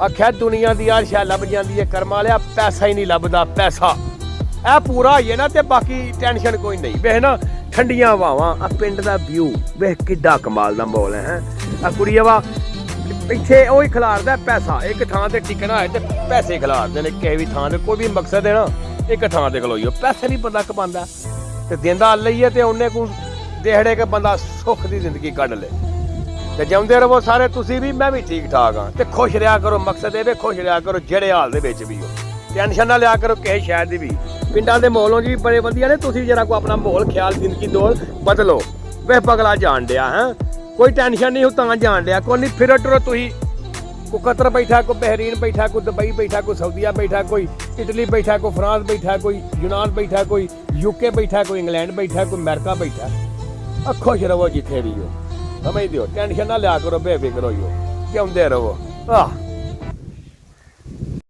आख्या दुनिया दी यार शै लभ जांदी है कर्म वालिया पैसा ही नहीं लभदा पैसा ए पूरा होइए ना ते बाकी टेंशन कोई नहीं वेख ना ठंडियां हवावां आ पिंड दा व्यू वेख किड्डा कमाल दा माहौल है आ कुड़िया वा इत्थे ओही खिलारदा पैसा एक थां ते टिकना है ते पैसे खिलारदे ने किसी भी थां ते कोई भी मकसद है ना एक थां ते खलोइयो पैसे नहीं बंदा कमांदा ते देंदा अल्लाह ही है ते उन्ने को देहड़े के बंदा सुख दी जिंदगी कढ ले ते जिउंदे रहो सारे तुसी भी मैं भी ठीक ठाक हाँ ते खुश रहा करो मकसद ये खुश रहा करो जेड़े हाल दे विच भी हो टेंशन ना लिया करो किसी शहर दी भी पिंडां दे माहौलों जी बड़े वधिया ने तुसी जरा को अपना माहौल ख्याल जिंदगी दौर बदलो वे पगला जान दिया है कोई टेंशन नहीं हो तां जान दिया कोई नहीं फिरो टुरो तुसी को कतर बैठा को बहरीन बैठा को दुबई बैठा को सऊदीया बैठा कोई इटली बैठा को फ्रांस बैठा कोई यूनान बैठा कोई यूके बैठा कोई इंग्लैंड बैठा कोई अमेरिका बैठा खुश रहो जिथे भी हो समझ दो टेंशन ना लिया करो बेफिक्र हो जिउंदे रहो आह